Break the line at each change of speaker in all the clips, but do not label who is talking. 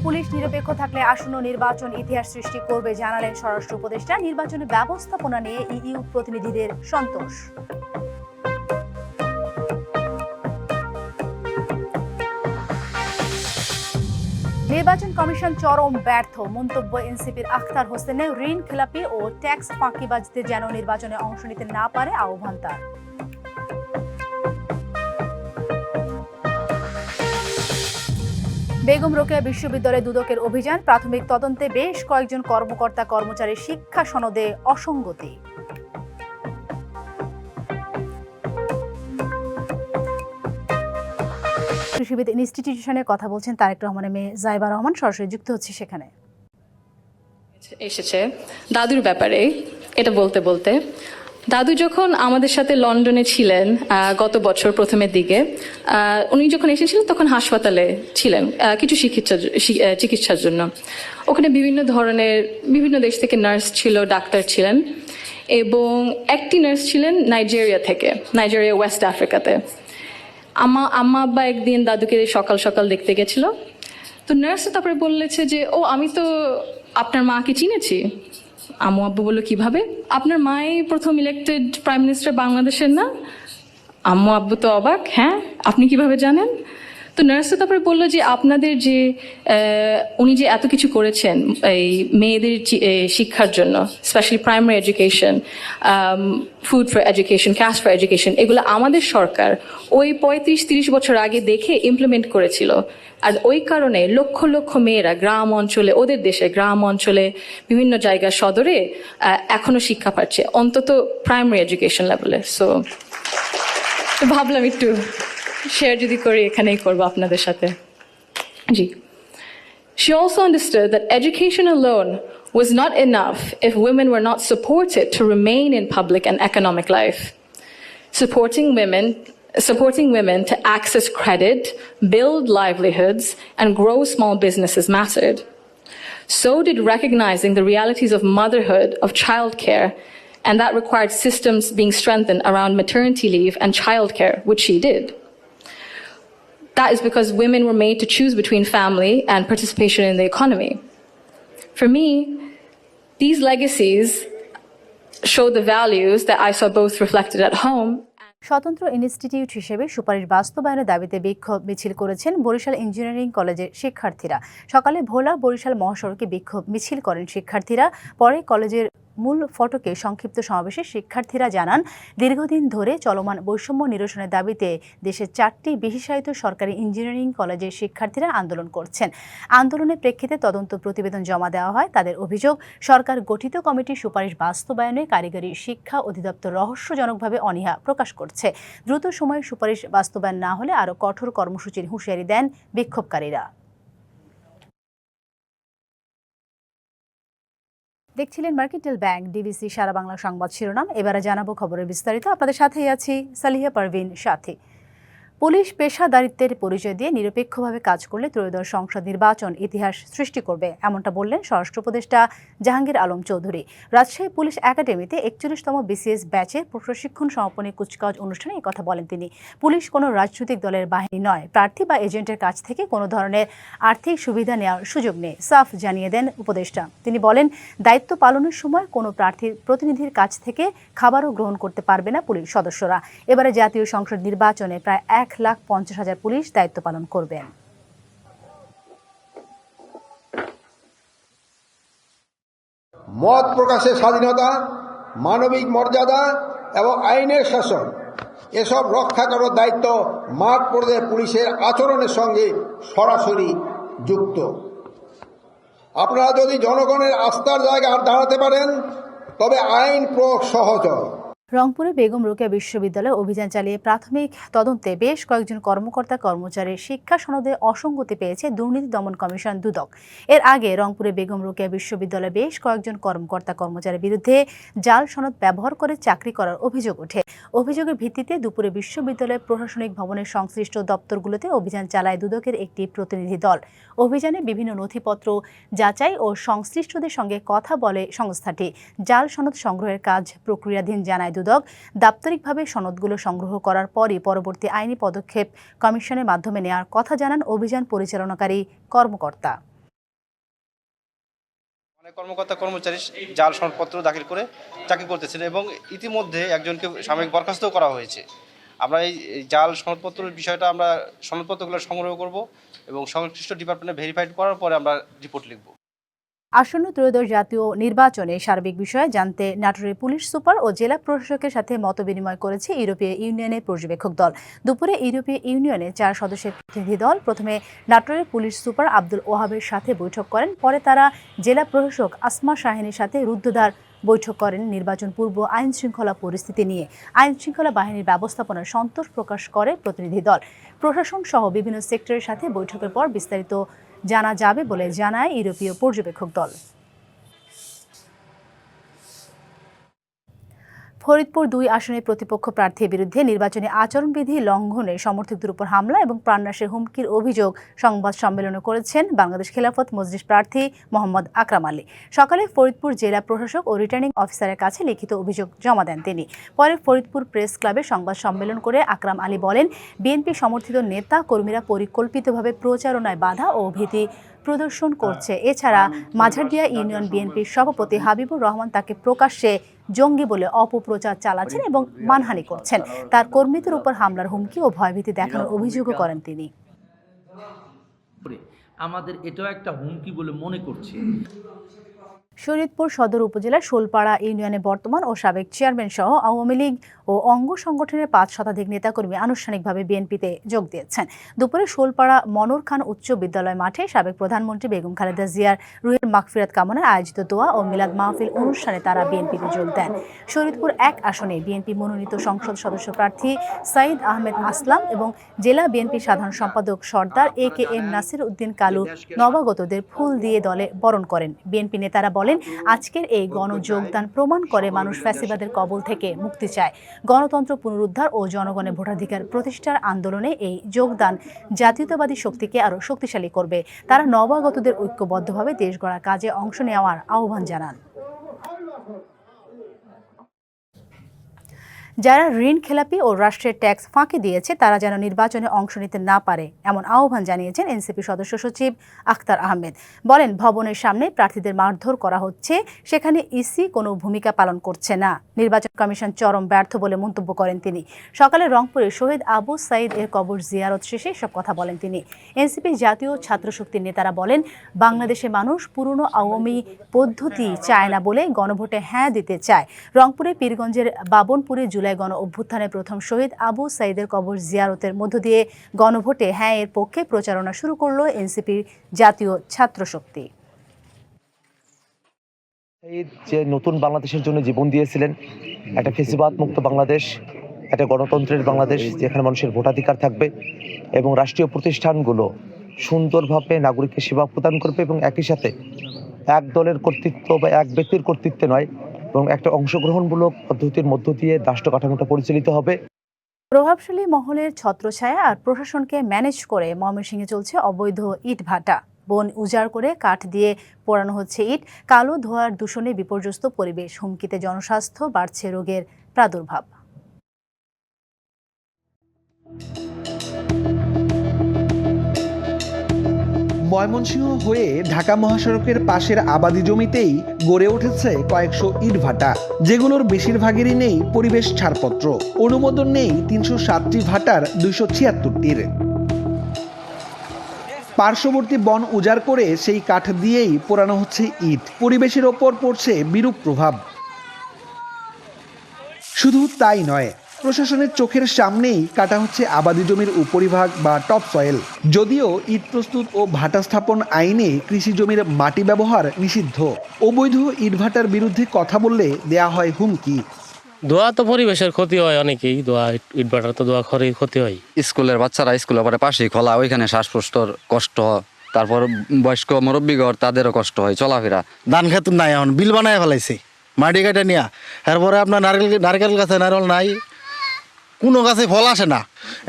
Police নিরপেক্ষ থাকলে আসন্ন নির্বাচন ইতিহাস সৃষ্টি করবে জানালেন স্বরাষ্ট্র উপদেষ্টা। নির্বাচনের ব্যবস্থাপনা নিয়ে ইইউ প্রতিনিধিদের সন্তোষ। নির্বাচন কমিশন চরম ব্যর্থ, মন্তব্য এনসিপির আখতার হোসেনের। ঋণ খেলাপি ও ট্যাক্স ফাঁকিবাজদের যেন নির্বাচনে অংশ নিতে না পারে আহ্বান তার। বেগম রোকেয়া বিশ্ববিদ্যালয়ে দুদকের অভিযান, প্রাথমিক তদন্তে বেশ কয়েকজন কর্মকর্তা কর্মচারীর শিক্ষা সনদে অসঙ্গতি। কৃষিবিদ ইনস্টিটিউশনের কথা বলছেন তারেক রহমানের মেয়ে জাইবা রহমান, সরাসরি যুক্ত হচ্ছে সেখানে।
এসেছে দাদুর ব্যাপারে এটা বলতে বলতে, দাদু যখন আমাদের সাথে লন্ডনে ছিলেন গত বছর প্রথমের দিকে, উনি যখন এসেছিলেন তখন হাসপাতালে ছিলেন কিছু চিকিৎসার জন্য। ওখানে বিভিন্ন দেশ থেকে নার্স ছিল, ডাক্তার ছিলেন, এবং একটি নার্স ছিলেন নাইজেরিয়া ওয়েস্ট আফ্রিকাতে। আম্মা আব্বা একদিন দাদুকে সকাল সকাল দেখতে গেছিল, তো নার্স তারপরে বলেছে যে ও আমি তো আপনার মাকে চিনেছি। আম্মু আব্বু বললো কিভাবে? আপনার মাই প্রথম ইলেক্টেড প্রাইম মিনিস্টার বাংলাদেশের না? আম্মু আব্বু তো অবাক, হ্যাঁ আপনি কিভাবে জানেন? তো নার্স তারপরে বললো যে আপনাদের যে উনি যে এত কিছু করেছেন এই মেয়েদের শিক্ষার জন্য, specially primary education, food for education, cash for education, এগুলো আমাদের সরকার ওই 35-30 বছর আগে দেখে ইমপ্লিমেন্ট করেছিল। আর ওই কারণে লক্ষ লক্ষ মেয়েরা গ্রাম অঞ্চলে, ওদের দেশে গ্রাম অঞ্চলে বিভিন্ন জায়গায় সদরে এখনো শিক্ষা পাচ্ছে, অন্তত প্রাইমারি এডুকেশন লেভেলে। সো ভাবলাম একটু শেয়ার যদি করি, এখানেই করবো আপনাদের সাথে। জি, she also understood that education alone was not enough if women were not supported to remain in public and economic life. Supporting women to access credit, build livelihoods, and grow small businesses mattered. So did recognizing the realities of motherhood, of childcare, and that required systems being strengthened around maternity leave and childcare, which she did. That is because women were made to choose between family and participation in the economy. For me, these legacies show the values that I saw both reflected at home.
স্বতন্ত্র institute হিসেবে সুপারিশ বাস্তবায়নের দাবিতে বিক্ষোভ মিছিল করেছেন Barishal engineering কলেজের শিক্ষার্থীরা। সকালে ভোলা বরিশাল মহাসড়কে বিক্ষোভ মিছিল করেন শিক্ষার্থীরা। পরে কলেজের মূল ফটকে সংক্ষিপ্ত সমাবেশে শিক্ষার্থীরা জানান, দীর্ঘদিন ধরে চলমান বৈষম্য নিরসনের দাবিতে দেশের 4টি বিশেষায়িত সরকারি ইঞ্জিনিয়ারিং কলেজের শিক্ষার্থীরা আন্দোলন করছেন। আন্দোলনের প্রেক্ষিতে তদন্ত প্রতিবেদন জমা দেওয়া হয়। তাদের অভিযোগ, সরকার গঠিত কমিটির সুপারিশ বাস্তবায়নে কারিগরি শিক্ষা অধিদপ্তর রহস্যজনকভাবে অনীহা প্রকাশ করছে। দ্রুত সময়ে সুপারিশ বাস্তবায়ন না হলে আরও কঠোর কর্মসূচির হুঁশিয়ারি দেন বিক্ষোভকারীরা। দেখছিলেন মার্কেন্টাইল ব্যাংক ডিবিসি সারা বাংলা সংবাদ শিরোনাম। এবারে জানাবো খবরের বিস্তারিত। আপনাদের সাথেই আছি সালিহা পারভিন সাথী। পুলিশ পেশাদারিত্বের পরিচয় দিয়ে নিরপেক্ষভাবে কাজ করলে ত্রয়োদশ সংসদ নির্বাচন ইতিহাস সৃষ্টি করবে, এমনটা বললেন স্বরাষ্ট্র উপদেষ্টা জাহাঙ্গীর আলম চৌধুরী। রাজশাহী পুলিশ একাডেমিতে 41তম বিসিএস ব্যাচের প্রশিক্ষণ সমাপনী কুচকাওয়াজ অনুষ্ঠানে কথা বলেন তিনি। পুলিশ কোনো রাজনৈতিক দলের বাহিনী নয়, প্রার্থী বা এজেন্টের কাছ থেকে কোনো ধরনের আর্থিক সুবিধা নেওয়ার সুযোগ নেই, সাফ জানিয়ে দেন উপদেষ্টা। তিনি বলেন, দায়িত্ব পালনের সময় কোনো প্রার্থীর প্রতিনিধির কাছ থেকে খাবারও গ্রহণ করতে পারবে না পুলিশ সদস্যরা। এবারে জাতীয় সংসদ নির্বাচনে প্রায় 1,50,000 পুলিশ দায়িত্ব পালন করবেন।
মত প্রকাশের স্বাধীনতা, মানবিক মর্যাদা এবং আইনের শাসন এসব রক্ষা করার দায়িত্ব মাঠ পর্যায়ে পুলিশের আচরণের সঙ্গে সরাসরি যুক্ত। আপনারা যদি জনগণের আস্থার জায়গায় দাঁড়াতে পারেন তবে আইন প্রয়োগ সহজ হয়।
রংপুরে বেগম রোকেয়া বিশ্ববিদ্যালয়ে অভিযান চালিয়ে প্রাথমিক তদন্তে বেশ কয়েকজন কর্মকর্তা কর্মচারীর শিক্ষা সনদে অসঙ্গতি পেয়েছে দুর্নীতি দমন কমিশন দুদক। এর আগে রংপুরে বেগম রোকেয়া বিশ্ববিদ্যালয়ে বেশ কয়েকজন কর্মকর্তা কর্মচারীর বিরুদ্ধে জাল সনদ ব্যবহার করে চাকরি করার অভিযোগ ওঠে। অভিযোগের ভিত্তিতে দুপুরে বিশ্ববিদ্যালয়ের প্রশাসনিক ভবনের সংশ্লিষ্ট দপ্তরগুলোতে অভিযান চালায় দুদকের একটি প্রতিনিধি দল। অভিযানে বিভিন্ন নথিপত্র যাচাই ও সংশ্লিষ্টদের সঙ্গে কথা বলে সংস্থাটি। জাল সনদ সংগ্রহের কাজ প্রক্রিয়াধীন জানায় দুদক। দাপ্তরিকভাবে সনদগুলো সংগ্রহ করার পরই পরবর্তী আইনি পদক্ষেপ কমিশনের মাধ্যমে নেওয়ার কথা জানান অভিযান পরিচালনাকারী কর্মকর্তা।
কর্মকর্তা কর্মচারী জাল সনদপত্র দাখিল করে চাকরি করতেছিল এবং ইতিমধ্যে একজনকে সাময়িক বরখাস্ত করা হয়েছে। আমরা এই জাল সনদপত্রের বিষয়টা আমরা সনদপত্রগুলো সংগ্রহ করব এবং সংশ্লিষ্ট ডিপার্টমেন্টে ভেরিফাইড করার পরে আমরা রিপোর্ট লিখব।
আসন্ন ত্রয়োদশ জাতীয় নির্বাচনে সার্বিক বিষয়ে জানতে নাটোরের পুলিশ সুপার ও জেলা প্রশাসকের সাথে মতবিনিময় করেছে ইউরোপীয় ইউনিয়নের পর্যবেক্ষক দল। দুপুরে ইউরোপীয় ইউনিয়নের 4 সদস্যের প্রতিনিধি দল প্রথমে নাটোরের পুলিশ সুপার আব্দুল ওয়াহাবের সাথে বৈঠক করেন। পরে তারা জেলা প্রশাসক আসমা শাহিনের সাথে রুদ্ধদ্বার বৈঠক করেন নির্বাচন পূর্ব আইন শৃঙ্খলা পরিস্থিতি নিয়ে। আইন শৃঙ্খলা বাহিনীর ব্যবস্থাপনায় সন্তোষ প্রকাশ করে প্রতিনিধি দল। প্রশাসন সহ বিভিন্ন সেক্টরের সাথে বৈঠকের পর বিস্তারিত জানা যাবে বলে জানায় ইউরোপীয় পর্যবেক্ষক দল। ফরিদপুর 2 আসনের প্রতিপক্ষ প্রার্থীর বিরুদ্ধে নির্বাচনী আচরণবিধি লঙ্ঘনে সমর্থকদের উপর হামলা এবং প্রাণনাশের হুমকির অভিযোগ সংবাদ সম্মেলনে করেছেন বাংলাদেশ খেলাফত মজলিস প্রার্থী মোহাম্মদ আকরাম আলী। সকালে ফরিদপুর জেলা প্রশাসক ও রিটার্নিং অফিসারের কাছে লিখিত অভিযোগ জমা দেন তিনি। পরে ফরিদপুর প্রেস ক্লাবে সংবাদ সম্মেলন করে আকরাম আলী বলেন, বিএনপি সমর্থিত নেতা কর্মীরা পরিকল্পিতভাবে প্রচারণায় বাধা ও ভীতি প্রদর্শন করছে। এছাড়া মাঝারদিয়া ইউনিয়ন বিএনপির সভাপতি হাবিবুর রহমান তাকে প্রকাশ্যে জঙ্গি বলে অপপ্রচার চালাচ্ছেন এবং মানহানি করছেন। তার কর্মীদের উপর হামলার হুমকি ও ভয়ভীতি দেখানোর অভিযোগও করেন তিনি।
আমাদের এটাও একটা হুমকি বলে মনে করছি।
শরীয়তপুর সদর উপজেলার শোলপাড়া ইউনিয়নে বর্তমান ও সাবেক চেয়ারম্যান সহ আওয়ামী লীগ ও অঙ্গ সংগঠনের 5 শতাধিক নেতাকর্মী আনুষ্ঠানিকভাবে বিএনপিতে যোগ দিয়েছেন। দুপুরে শোলপাড়া মনোর খান উচ্চ বিদ্যালয় মাঠে সাবেক প্রধানমন্ত্রী বেগম খালেদা জিয়ার রুহের মাগফিরাত কামনায় আয়োজিত দোয়া ও মিলাদ মাহফিল অনুষ্ঠানে তারা বিএনপিতে যোগ দেন। শরীয়তপুর 1 আসনে বিএনপি মনোনীত সংসদ সদস্য প্রার্থী সাইদ আহমেদ আসলাম এবং জেলা বিএনপি সাধারণ সম্পাদক সর্দার AKM নাসির উদ্দিন কালু নবাগতদের ফুল দিয়ে দলে বরণ করেন। বিএনপি নেতারা বলেন, আজকের এই গণযোগদান প্রমাণ করে মানুষ ফ্যাসিবাদের কবল থেকে মুক্তি চায়। গণতন্ত্র পুনরুদ্ধার ও জনগণের ভোটাধিকার প্রতিষ্ঠার আন্দোলনে এই যোগদান জাতীয়তাবাদী শক্তিকে আরও শক্তিশালী করবে। তারা নবাগতদের ঐক্যবদ্ধভাবে দেশ গড়ার কাজে অংশ নেওয়ার আহ্বান জানান। যারা ঋণ খেলাপি ও রাষ্ট্রের ট্যাক্স ফাঁকি দিয়েছে তারা যেন নির্বাচনে অংশ নিতে না পারে, এমন আহ্বান জানিয়েছেন এনসিপি সদস্য সচিব আখতার আহমেদ। বলেন, ভবনের সামনে প্রার্থীদের মারধর করা হচ্ছে, সেখানে ইসি কোনো ভূমিকা পালন করছে না। নির্বাচন কমিশন চরম ব্যর্থ বলে মন্তব্য করেন তিনি। সকালে রংপুরে শহীদ আবু সাইদ এর কবর জিয়ারত শেষে সব কথা বলেন তিনি। এনসিপি জাতীয় ছাত্র শক্তির নেতারা বলেন, বাংলাদেশের মানুষ পুরনো আওয়ামী পদ্ধতি চায় না বলে গণভোটে হ্যাঁ দিতে চায়। রংপুরে পীরগঞ্জের বাবনপুরে জুলাই গণ অভ্যুত্থানে প্রথম শহীদ আবু সাইদের কবর জিয়ারতের মধ্য দিয়ে গণভোটে হ্যাঁ এর পক্ষে প্রচারণা শুরু করল এনসিপির জাতীয় ছাত্র শক্তি।
এই যে নতুন বাংলাদেশের জন্য জীবন দিয়েছিলেন, একটা ফ্যাসিবাদ মুক্ত বাংলাদেশ, একটা গণতন্ত্রের বাংলাদেশ যেখানে মানুষের ভোটাধিকার থাকবে এবং রাষ্ট্রীয় প্রতিষ্ঠানগুলো সুন্দরভাবে নাগরিককে সেবা প্রদান করবে এবং একই সাথে এক দলের কর্তৃত্ব বা এক ব্যক্তির কর্তৃত্বে নয় এবং একটা অংশগ্রহণমূলক পদ্ধতির মধ্য দিয়ে রাষ্ট্র কাঠামোটা পরিচালিত হবে।
প্রভাবশালী মহলের ছত্রছায়া আর প্রশাসনকে ম্যানেজ করে ময়মনসিংহে চলছে অবৈধ ইট ভাটা। বন উজাড় করে কাঠ দিয়ে পোড়ানো হচ্ছে ইট। কালো ধোঁয়ার দূষণে বিপর্যস্ত পরিবেশ, হুমকিতে জনস্বাস্থ্য, বাড়ছে রোগের প্রাদুর্ভাব।
ময়মনসিংহ হয়ে ঢাকা মহাসড়কের পাশের আবাদি জমিতেই গড়ে উঠেছে কয়েকশো ইটভাটা, যেগুলোর বেশিরভাগেরই নেই পরিবেশ ছাড়পত্র। অনুমোদন নেই 307টি ভাটার 276টির। পার্শ্ববর্তী বন উজাড় করে সেই কাঠ দিয়েই পোড়ানো হচ্ছে ইট। পরিবেশের ওপর পড়ছে বিরূপ প্রভাব। শুধু তাই নয়, প্রশাসনের চোখের সামনেই কাটা হচ্ছে আবাদি জমির উপরিভাগ বা টপ সয়েল। যদিও ইট প্রস্তুত ও ভাটা স্থাপন আইনে কৃষি জমির মাটি ব্যবহার নিষিদ্ধ। অবৈধ ইটভাটার বিরুদ্ধে কথা বললে দেয়া হয় হুমকি।
দোয়া তো পরিবেশের ক্ষতি হয় অনেকেই, দোয়া ইটভাটার তো দোয়া করে ক্ষতি হয়।
স্কুলের বাচ্চারা স্কুলের পরে পাশেই খোলা, ওইখানে শ্বাসকষ্টর কষ্ট, তারপর বয়স্ক মুরব্বীগর তাদেরও কষ্ট হয় চলাফেরা।
ধান খেত নাই, এখন বিল বানায় ফেলাইছে মাটি কাটে নিয়া। এরপরে আপনার নারকেল গাছে নারকেল নাই, কোনো গাছে ফল আসে না।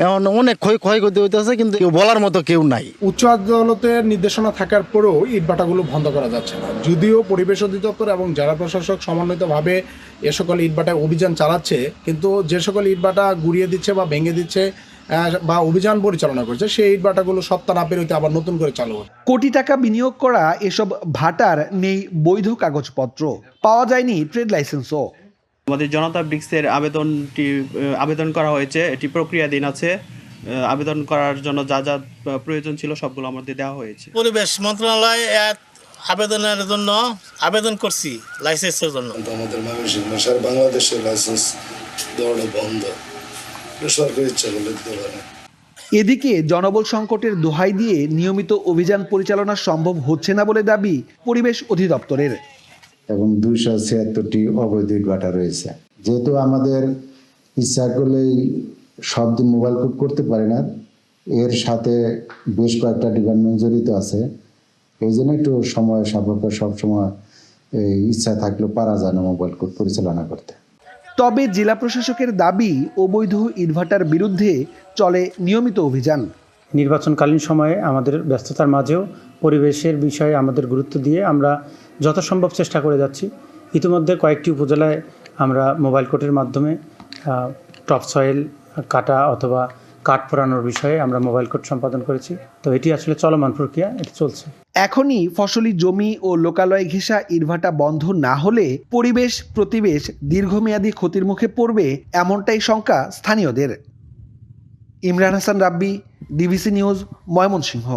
এখন অনেক ক্ষয়ক্ষতি হইতেছে, কিন্তু কেউ বলার মতো কেউ নাই।
উচ্চ আদালতের নির্দেশনা থাকার পরেও ইটভাটাগুলো বন্ধ করা যাচ্ছে না। যদিও পরিবেশ অধিদপ্তর এবং জেলা প্রশাসক সমন্বিতভাবে এ সকল ইটভাটায় অভিযান চালাচ্ছে, কিন্তু যে সকল ইটভাটা গুড়িয়ে দিচ্ছে বা ভেঙে দিচ্ছে বা অভিযান পরিচালনা করছে, সেই ইটভাটাগুলো সপ্তাহ না পেরোতে আবার নতুন করে চালু হচ্ছে।
কোটি টাকা বিনিয়োগ করা এসব ভাটার নেই বৈধ কাগজপত্র, পাওয়া যায়নি ট্রেড লাইসেন্সও।
আমাদের জনতা ব্রিক্সের আবেদন করা হয়েছে, এটি প্রক্রিয়াধীন আছে। আবেদন করার জন্য যা যা প্রয়োজন ছিল সবগুলো আমাদের দেওয়া হয়েছে।
পরিবেশ মন্ত্রণালয় আবেদনের জন্য আবেদন করছি লাইসেন্সের জন্য।
আমাদের সারা বাংলাদেশের লাইসেন্স দেওয়াটা বন্ধ, সরকারি ইচ্ছা করলে দিতে পারে।
এদিকে জনবল সংকটের দোহাই দিয়ে নিয়মিত অভিযান পরিচালনা সম্ভব হচ্ছে না বলে দাবি পরিবেশ অধিদপ্তরের।
এবং 276টি অবৈধ ইটভাটা রয়েছে। যেহেতু আমাদের ইচ্ছা করলেই সব দিন মোবাইল কোড করতে পারে না, এর সাথে বেশ কয়েকটা ডিপার্টমেন্ট জড়িত আছে, এই জন্য একটু সময় সাপেক্ষ সবসময় ইচ্ছা থাকলেও পারা যায় না মোবাইল কোড পরিচালনা করতে।
তবে জেলা প্রশাসকের দাবি, অবৈধ ইটভাটার বিরুদ্ধে চলে নিয়মিত অভিযান।
নির্বাচনকালীন সময়ে আমাদের ব্যস্ততার মাঝেও পরিবেশের বিষয়ে আমাদের গুরুত্ব দিয়ে আমরা যথাসম্ভব চেষ্টা করে যাচ্ছি। ইতিমধ্যে কয়েকটি উপজেলায় আমরা মোবাইল কোর্টের মাধ্যমে টপ সয়েল কাটা অথবা কাঠ পোড়ানোর বিষয়ে আমরা মোবাইল কোর্ট সম্পাদন করেছি। তো এটি আসলে চলমান প্রক্রিয়া, এটি চলছে।
এখনই ফসলি জমি ও লোকালয় ঘেঁষা ইটভাটা বন্ধ না হলে পরিবেশ প্রতিবেশ দীর্ঘমেয়াদী ক্ষতির মুখে পড়বে, এমনটাই শঙ্কা স্থানীয়দের। ইমরান হাসান রাব্বি, ডিবিসি নিউজ, ময়মনসিংহ।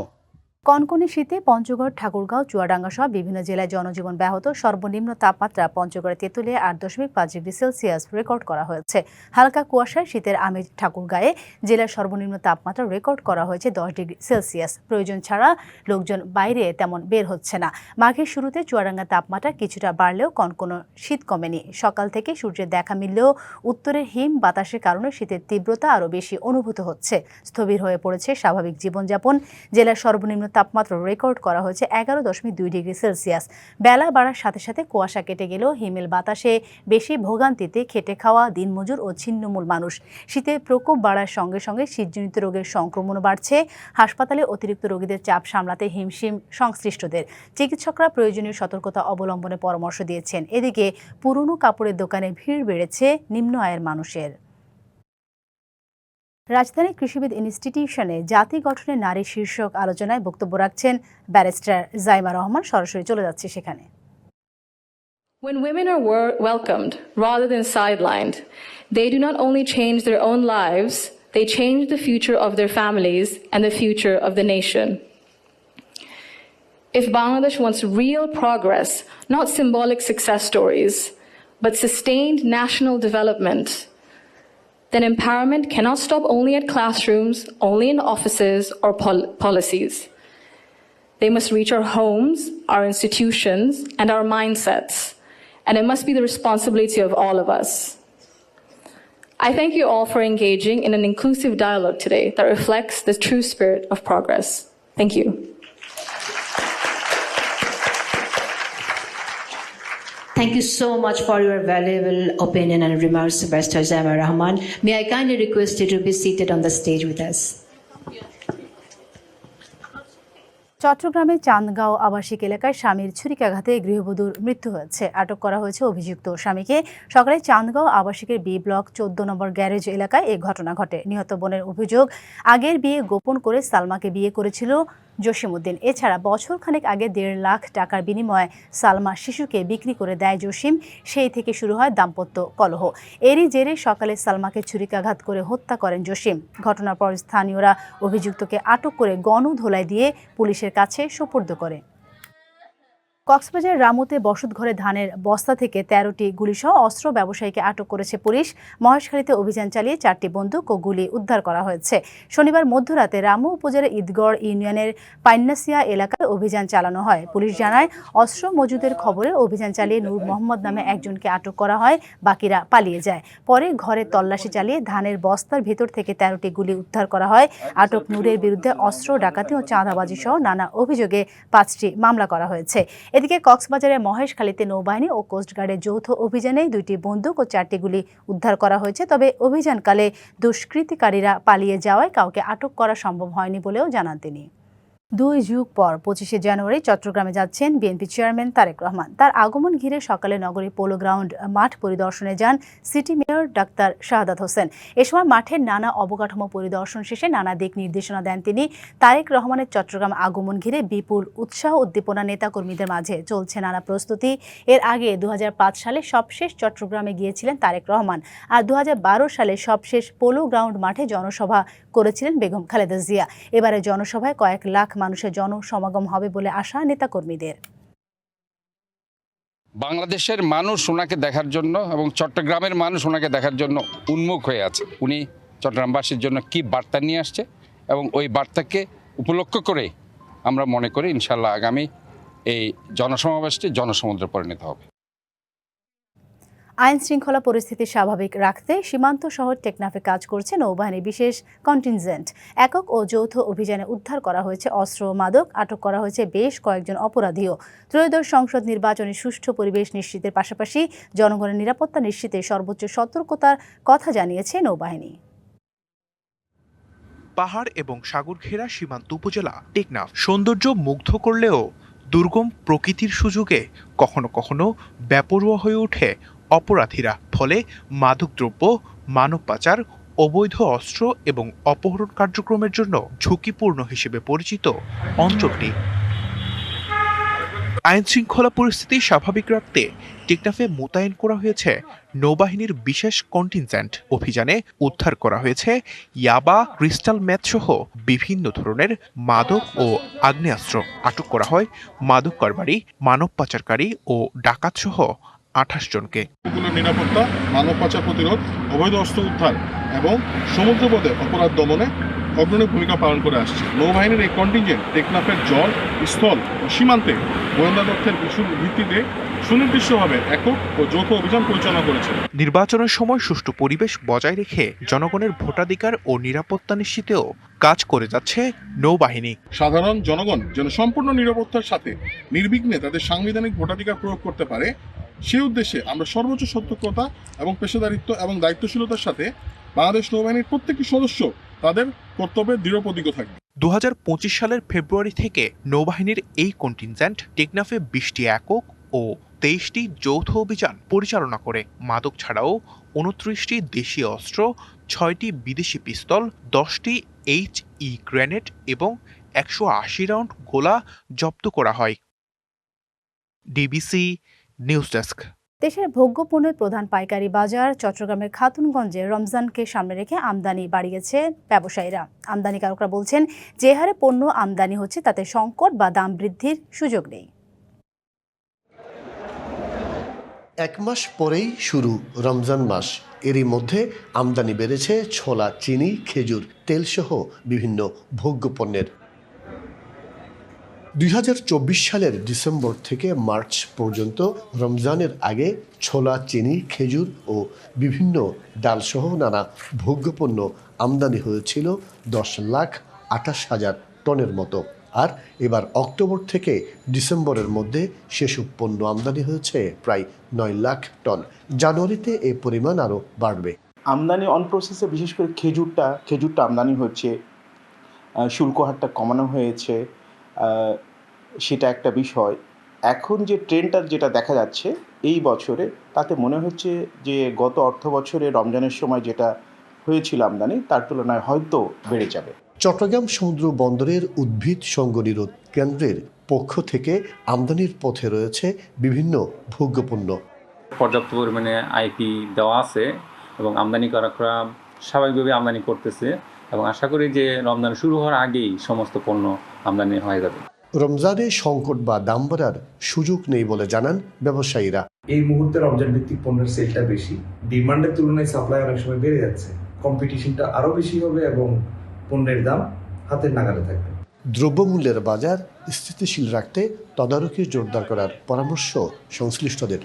কনকনে শীতে পঞ্চগড়, ঠাকুরগাঁও, চুয়াডাঙ্গা সহ বিভিন্ন জেলায় জনজীবন ব্যাহত। সর্বনিম্ন তাপমাত্রা পঞ্চগড়ে তেঁতুলিয়া 8.5 ডিগ্রি সেলসিয়াস রেকর্ড করা হয়েছে। হালকা কুয়াশায় শীতের আমেজ ঠাকুরগাঁয়ে জেলার সর্বনিম্ন তাপমাত্রা রেকর্ড করা হয়েছে 10 ডিগ্রি সেলসিয়াস। প্রয়োজন ছাড়া লোকজন বাইরে তেমন বের হচ্ছে না। মাঘের শুরুতে চুয়াডাঙ্গার তাপমাত্রা কিছুটা বাড়লেও কনকনে শীত কমেনি। সকাল থেকে সূর্যের দেখা মিললেও উত্তরের হিম বাতাসের কারণে শীতের তীব্রতা আরও বেশি অনুভূত হচ্ছে। স্থবির হয়ে পড়েছে স্বাভাবিক জীবনযাপন। জেলার সর্বনিম্ন তাপমাত্রা রেকর্ড করা হয়েছে 11.2 ডিগ্রি সেলসিয়াস। বেলা বাড়ার সাথে সাথে কুয়াশা কেটে গেলেও হিমেল বাতাসে বেশি ভোগান্তিতে খেটে খাওয়া দিনমজুর ও ছিন্নমূল মানুষ। শীতের প্রকোপ বাড়ার সঙ্গে সঙ্গে শীতজনিত রোগের সংক্রমণও বাড়ছে। হাসপাতালে অতিরিক্ত রোগীদের চাপ সামলাতে হিমশিম সংশ্লিষ্টদের। চিকিৎসকরা প্রয়োজনীয় সতর্কতা অবলম্বনের পরামর্শ দিয়েছেন। এদিকে পুরনো কাপড়ের দোকানে ভিড় বেড়েছে নিম্ন আয়ের মানুষের। রাজধানী কৃষিবিদ ইনস্টিটিউশনে জাতি গঠনে নারী শীর্ষক আলোচনায় বক্তব্য রাখছেন ব্যারিস্টার জাইমা রহমান। সরাসরি চলে যাচ্ছে সেখানে।
When women are welcomed rather than sidelined, they do not only change their own lives, they change the future of their families and the future of the nation. If Bangladesh wants real progress, not symbolic success stories, but sustained national development, then empowerment cannot stop only at classrooms, only in offices or policies. They must reach our homes, our institutions, and our mindsets, and it must be the responsibility of all of us. I thank you all for engaging in an inclusive dialogue today that reflects the true spirit of progress. Thank you.
Thank you so much for your valuable opinion and remarks, Barrister Zaima Rahman. May I kindly request you to be seated on the stage with us.
চট্টগ্রামে চান্দগাঁও আবাসিক এলাকায় স্বামীর ছুরিকাঘাতে গৃহবধূর মৃত্যু হয়েছে। আটক করা হয়েছে অভিযুক্ত স্বামীকে। সকালে চান্দগাঁও আবাসিকের বি ব্লক 14 নম্বর গ্যারেজ এলাকায় এই ঘটনা ঘটে। নিহত বোনের অভিযোগ, আগের বিয়ে গোপন করে সালমাকে বিয়ে করেছিল জসিমউদ্দিন। এছাড়া বছরখানেক আগে 1.5 লাখ টাকার বিনিময়ে সালমা শিশুকে বিক্রি করে দেয় জসিম। সেই থেকে শুরু হয় দাম্পত্য কলহ। এরই জেরে সকালে সালমাকে ছুরিকাঘাত করে হত্যা করেন জসিম। ঘটনার পর স্থানীয়রা অভিযুক্তকে আটক করে গণধোলাই দিয়ে পুলিশের কাছে সোপর্দ করে। কক্সবাজার রামুতে বসতঘরে ধানের বস্তা থেকে 13টি গুলিসহ অস্ত্র ব্যবসায়ীকে আটক করেছে পুলিশ। মহেশখালীতে অভিযান চালিয়ে 4টি বন্দুক ও গুলি উদ্ধার করা হয়েছে। শনিবার মধ্যরাতে রামু উপজেলার ঈদগড় ইউনিয়নের পাইন্নাসিয়া এলাকায় অভিযান চালানো হয়। পুলিশ জানায়, অস্ত্র মজুদের খবরে অভিযান চালিয়ে নূর মোহাম্মদ নামে একজনকে আটক করা হয়, বাকিরা পালিয়ে যায়। পরে ঘরে তল্লাশি চালিয়ে ধানের বস্তার ভেতর থেকে 13টি গুলি উদ্ধার করা হয়। আটক নূরের বিরুদ্ধে অস্ত্র, ডাকাতি ও চাঁদাবাজি সহ নানা অভিযোগে 5টি মামলা করা হয়েছে। এদিকে কক্সবাজারের মহেশখালীতে নৌবাহিনী ও কোস্টগার্ডের যৌথ অভিযানে 2টি বন্দুক ও 4টি গুলি উদ্ধার করা হয়েছে। তবে অভিযানকালে দুষ্কৃতিকারীরা পালিয়ে যাওয়ায় কাউকে আটক করা সম্ভব হয়নি বলেও জানান তিনি। 2 যুগ পর 25শে জানুয়ারি চট্টগ্রামে যাচ্ছেন বিএনপি চেয়ারম্যান তারেক রহমান। তার আগমন ঘিরে সকালে নগরী পোলো গ্রাউন্ড মাঠ পরিদর্শনে যান city mayor doctor Shahadat Hossain. এ সময় মাঠের নানা অবকাঠামো পরিদর্শন শেষে নানা দিক নির্দেশনা দেন তিনি। তারেক রহমানের চট্টগ্রাম আগমন ঘিরে বিপুল উৎসাহ উদ্দীপনা নেতাকর্মীদের মাঝে, চলছে নানা প্রস্তুতি। এর আগে 2005 সালে সবশেষ চট্টগ্রামে গিয়েছিলেন তারেক রহমান, আর 2012 সালে সবশেষ পোলো গ্রাউন্ড মাঠে জনসভা করেছিলেন বেগম খালেদা জিয়া। এবারে জনসভায় কয়েক লাখ মানুষের জনসমাগম হবে বলে আশা নেতাকর্মীদের।
বাংলাদেশের মানুষ ওনাকে দেখার জন্য এবং চট্টগ্রামের মানুষ ওনাকে দেখার জন্য উন্মুখ হয়ে আছে। উনি চট্টগ্রামবাসীর জন্য কি বার্তা নিয়ে আসছে এবং ওই বার্তাকে উপলক্ষ করে আমরা মনে করি ইনশাল্লাহ আগামী এই জনসমাবেশটি জনসমুদ্রে পরিণত হবে।
আইন শৃঙ্খলা পরিস্থিতি স্বাভাবিক রাখতে সীমান্ত শহর টেকনাফে কাজ করছে নৌবাহিনীর বিশেষ কন্টিনজেন্ট। একক ও যৌথ অভিযানে উদ্ধার করা হয়েছে অস্ত্র ও মাদক, আটক করা হয়েছে বেশ কয়েকজন অপরাধীও। ত্রয়োদশ সংসদ নির্বাচনে সুষ্ঠু পরিবেশ নিশ্চিতের পাশাপাশি জনগণের নিরাপত্তা নিশ্চিতে সর্বোচ্চ সতর্কতার কথা জানিয়েছে নৌবাহিনী।
পাহাড় এবং সাগর ঘেরা সীমান্ত উপজেলা টেকনাফ সৌন্দর্য মুগ্ধ করলেও দুর্গম প্রকৃতির সুযোগে কখনো কখনো বেপরোয়া হয়ে ওঠে অপরাধীরা। ফলে মাদকদ্রব্য, মানব পাচার, অবৈধ অস্ত্র এবং অপহরণ কার্যক্রমের জন্য ঝুঁকিপূর্ণ হিসেবে পরিচিত অঞ্চলটি। আইন শৃঙ্খলা পরিস্থিতি স্বাভাবিক রাখতে টেকনাফে মোতায়েন করা হয়েছে নৌবাহিনীর বিশেষ কন্টিনজেন্ট। অভিযানে উদ্ধার করা হয়েছে ইয়াবা, ক্রিস্টাল মেথ সহ বিভিন্ন ধরনের মাদক ও আগ্নেয়াস্ত্র। আটক করা হয় মাদক কারবারি, মানব পাচারকারী ও ডাকাত সহ 28 জনকে।
নিরাপত্তা, মানব পাচার প্রতিরোধ, অবৈধ অস্ত্র উদ্ধার এবং সমুদ্রপথে অপরাধ দমনে অগ্রণী ভূমিকা পালন করে আসছে। নৌবাহিনীর এই কন্টিনজেন্ট টেকনাফের জল, স্থল ও সীমান্তে গোয়েন্দা তথ্যের ভিত্তিতে সুনির্দিষ্টভাবে একক ও যৌথ অভিযান পরিচালনা করেছে।
নির্বাচনের সময় সুষ্ঠু পরিবেশ বজায় রেখে জনগণের ভোটাধিকার ও নিরাপত্তা নিশ্চিতেও কাজ করে যাচ্ছে নৌবাহিনী।
সাধারণ জনগণ যেন সম্পূর্ণ নিরাপত্তার সাথে নির্বিঘ্নে তাদের সাংবিধানিক ভোটাধিকার প্রয়োগ করতে পারে, সেই উদ্দেশ্যে আমরা সর্বোচ্চ সতর্কতা এবং পেশাদারিত্ব এবং দায়িত্বশীলতার সাথে বাংলাদেশ নৌবাহিনীর প্রত্যেকটি সদস্য তাদের কর্তব্যে দৃঢ়প্রতিজ্ঞ থাকবে।
2025 সালের ফেব্রুয়ারি থেকে নৌবাহিনীর এই কন্টিনজেন্ট টেকনাফে 20টি একক ও 23টি যৌথ অভিযান পরিচালনা করে। মাদক ছাড়াও 29টি দেশীয় অস্ত্র, 6টি বিদেশি পিস্তল, 10টি HE গ্রেনেড এবং 180 রাউন্ড গোলা জব্দ করা হয়। DBC news desk.
দেশের ভোগ্যপণ্যের প্রধান পাইকারি বাজার চট্টগ্রামের খাতুনগঞ্জে রমজানকে সামনে রেখে আমদানি বাড়িয়েছে ব্যবসায়ীরা। আমদানিকারকরা বলছেন, যে হারে পণ্য আমদানি হচ্ছে তাতে সংকট বা দাম বৃদ্ধির সুযোগ নেই।
এক মাস পরেই শুরু রমজান মাস। এরই মধ্যে আমদানি বেড়েছে ছোলা, চিনি, খেজুর, তেলসহ বিভিন্ন ভোগ্যপণ্যের। 2024 সালের ডিসেম্বর থেকে মার্চ পর্যন্ত রমজানের আগে ছোলা, চিনি, খেজুর ও বিভিন্ন ডালসহ নানা ভোগ্যপণ্য আমদানি হয়েছিল 10,28,000 টনের মতো। আর এবার অক্টোবর থেকে ডিসেম্বরের মধ্যে সেসব পণ্য আমদানি হয়েছে প্রায় 9 লাখ টন। জানুয়ারিতে এই পরিমাণ আরও বাড়বে।
আমদানি অন প্রসেসে বিশেষ করে খেজুরটা আমদানি হচ্ছে, শুল্ক হারটা কমানো হয়েছে, সেটা একটা বিষয়। এখন যে ট্রেন্ডটা যেটা দেখা যাচ্ছে এই বছরে, তাতে মনে হচ্ছে যে গত অর্থ বছরে রমজানের সময় যেটা হয়েছিল আমদানি, তার তুলনায় হয়তো বেড়ে যাবে।
চট্টগ্রাম সমুদ্র বন্দরের উদ্ভিদ সংঘ নিরোধ কেন্দ্রের পক্ষ থেকে আমদানির পথে রয়েছে বিভিন্ন ভোগ্যপণ্য।
পর্যাপ্ত পরিমাণে আইপি দেওয়া আছে এবং আমদানিকারকরা স্বাভাবিকভাবে আমদানি করতেছে এবং আশা করি যে রমজান শুরু হওয়ার আগেই সমস্ত পণ্য আমদানি হয়ে যাবে।
রমজানে সংকট বা দাম বাড়ার সুযোগ নেই বলে জানান ব্যবসায়ীরা।
এই মুহূর্তে রমজান ভিত্তিক পণ্যের সেলটা বেশি, ডিমান্ডের তুলনায় সাপ্লাই অনেক সময় বেড়ে যাচ্ছে, কম্পিটিশনটা আরও বেশি হবে এবং পণ্যের দাম হাতের নাগালে থাকবে।
দ্রব্যমূল্যের বাজার স্থিতিশীল রাখতে তদারকি জোরদার করার পরামর্শ সংশ্লিষ্টদের।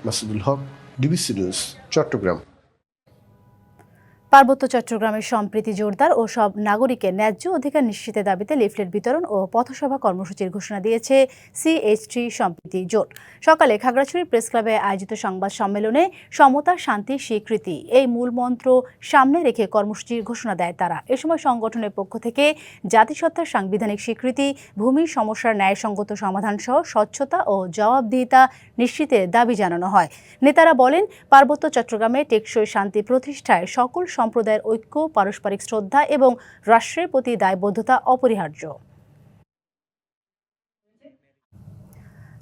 মাসুদুল হক, ডিবিসি নিউজ, চট্টগ্রাম।
পার্বত্য চট্টগ্রামের সম্প্রীতি জোরদার ও সব নাগরিকের ন্যায্য অধিকার নিশ্চিতের দাবিতে লিফলেট বিতরণ ও পথসভা কর্মসূচির ঘোষণা দিয়েছে CH3 সম্প্রীতি জোট। সকালে খাগড়াছড়ি প্রেস ক্লাবে আয়োজিত সংবাদ সম্মেলনে সমতা, শান্তি, স্বীকৃতি এই মূল মন্ত্র সামনে রেখে কর্মসূচির ঘোষণা দেয় তারা। এ সময় সংগঠনের পক্ষ থেকে জাতিসত্তার সাংবিধানিক স্বীকৃতি, ভূমি সমস্যার ন্যায়সঙ্গত সমাধান সহ স্বচ্ছতা ও জবাবদিহিতা নিশ্চিতের দাবি জানানো হয়। নেতারা বলেন, পার্বত্য চট্টগ্রামে টেকসই শান্তি প্রতিষ্ঠায় সকল সম্প্রদায়ের ঐক্য, পারস্পরিক শ্রদ্ধা এবং রাষ্ট্রের প্রতি দায়বদ্ধতা অপরিহার্য।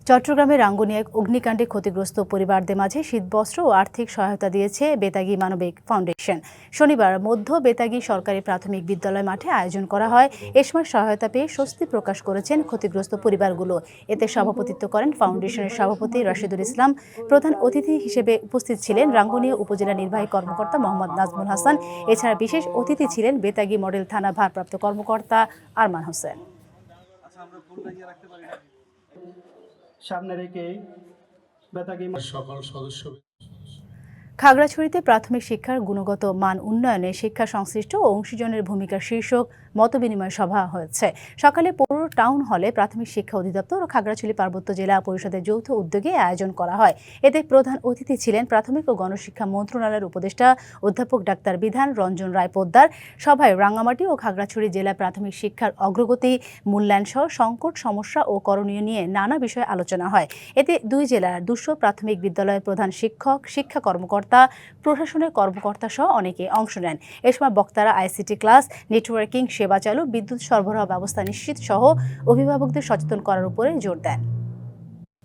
চট্টগ্রামের রাঙ্গুনিয়ায় অগ্নিকাণ্ডে ক্ষতিগ্রস্ত পরিবারদের মাঝে শীতবস্ত্র ও আর্থিক সহায়তা দিয়েছে বেতাগী মানবিক ফাউন্ডেশন। শনিবার মধ্য বেতাগী সরকারি প্রাথমিক বিদ্যালয় মাঠে আয়োজন করা হয়। এ সময় সহায়তা পেয়ে স্বস্তি প্রকাশ করেছেন ক্ষতিগ্রস্ত পরিবারগুলো। এতে সভাপতিত্ব করেন ফাউন্ডেশনের সভাপতি রাশিদুল ইসলাম। প্রধান অতিথি হিসেবে উপস্থিত ছিলেন রাঙ্গুনিয়া উপজেলা নির্বাহী কর্মকর্তা মোহাম্মদ নাজমুল হাসান। এছাড়া বিশেষ অতিথি ছিলেন বেতাগী মডেল থানা ভারপ্রাপ্ত কর্মকর্তা আরমান হোসেন।
সামনে রেখে বেতাগী সকল সদস্য।
খাগড়াছড়িতে প্রাথমিক শিক্ষার গুণগত মান উন্নয়নে শিক্ষা সংশ্লিষ্ট ও অংশীজনের ভূমিকা শীর্ষক মতবিনিময় সভা হয়েছে। সকালে পৌর টাউন হলে প্রাথমিক শিক্ষা অধিদপ্তর ও খাগড়াছড়ি পার্বত্য জেলা পরিষদের যৌথ উদ্যোগে আয়োজন করা হয়। এতে প্রধান অতিথি ছিলেন প্রাথমিক ও গণশিক্ষা মন্ত্রণালয়ের উপদেষ্টা অধ্যাপক ডাক্তার বিধান রঞ্জন রায় পোদ্দার। সভায় রাঙ্গামাটি ও খাগড়াছড়ি জেলা প্রাথমিক শিক্ষার অগ্রগতি, মূল্যায়ন সহ সংকট, সমস্যা ও করণীয় নিয়ে নানা বিষয়ে আলোচনা হয়। এতে দুই জেলার 200 প্রাথমিক বিদ্যালয়ের প্রধান শিক্ষক, শিক্ষা কর্মকর্তা, প্রশাসনের কর্মকর্তা সহ অনেকে অংশ নেন। এ সময় বক্তারা আইসিটি ক্লাস, নেটওয়ার্কিং সেবা চালু, বিদ্যুৎ সরবরাহ ব্যবস্থা নিশ্চিত সহ অভিভাবকদের সচেতন করার উপরে জোর দেন।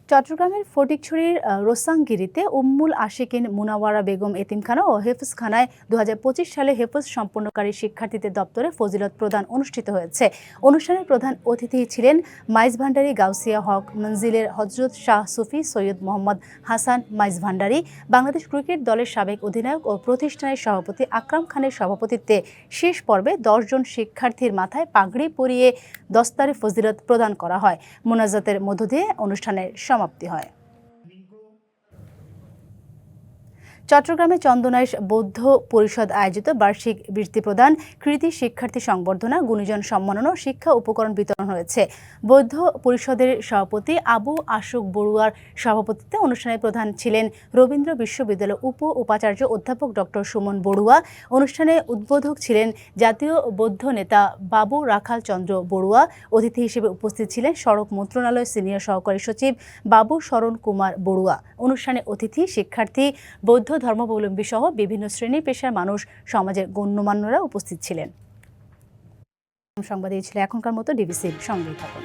চট্টগ্রামের ফটিকছড়ির রোসাংগিরিতে উম্মুল আশিকিন মুনাওয়ারা বেগম এতিমখানা ও হেফজখানায় 2025 সালে হেফজ সম্পন্নকারী শিক্ষার্থীদের দপ্তরে ফজিলত প্রদান অনুষ্ঠিত হয়েছে। অনুষ্ঠানে প্রধান অতিথি ছিলেন মাইজ ভান্ডারী গাউসিয়া হক মঞ্জিলের হজরত শাহ সুফি সৈয়দ মোহাম্মদ হাসান মাইজ ভান্ডারী, বাংলাদেশ ক্রিকেট দলের সাবেক অধিনায়ক ও প্রতিষ্ঠানের সভাপতি আকরাম খানের সভাপতিত্বে শেষ পর্বে 10 জন শিক্ষার্থীর মাথায় পাগড়ি পরিয়ে দস্তারে ফজিলত প্রদান করা হয়। মোনাজাতের মধ্য দিয়ে অনুষ্ঠানের সমাপ্তি হয়। চট্টগ্রামে চন্দনাইশ বৌদ্ধ পরিষদ আয়োজিত বার্ষিক বৃত্তি প্রদান, কৃতি শিক্ষার্থী সংবর্ধনা, গুণীজন সম্মাননা ও শিক্ষা উপকরণ বিতরণ হয়েছে। বৌদ্ধ পরিষদের সভাপতি আবু আশুক বড়ুয়ার সভাপতিত্বে অনুষ্ঠানে প্রধান ছিলেন রবীন্দ্র বিশ্ববিদ্যালয়ের উপাচার্য অধ্যাপক ডক্টর সুমন বড়ুয়া। অনুষ্ঠানে উদ্বোধক ছিলেন জাতীয় বৌদ্ধ নেতা বাবু রাখাল চন্দ্র বড়ুয়া। অতিথি হিসেবে উপস্থিত ছিলেন সড়ক মন্ত্রণালয়ের সিনিয়র সহকারী সচিব বাবু শরণ কুমার বড়ুয়া। অনুষ্ঠানে অতিথি, শিক্ষার্থী, বৌদ্ধ ধর্মাবলম্বী সহ বিভিন্ন শ্রেণী পেশার মানুষ, সমাজের গণ্যমান্যরা উপস্থিত ছিলেন। সংবাদ এই ছিল এখনকার মতো। ডিবিসির সঙ্গেই থাকুন।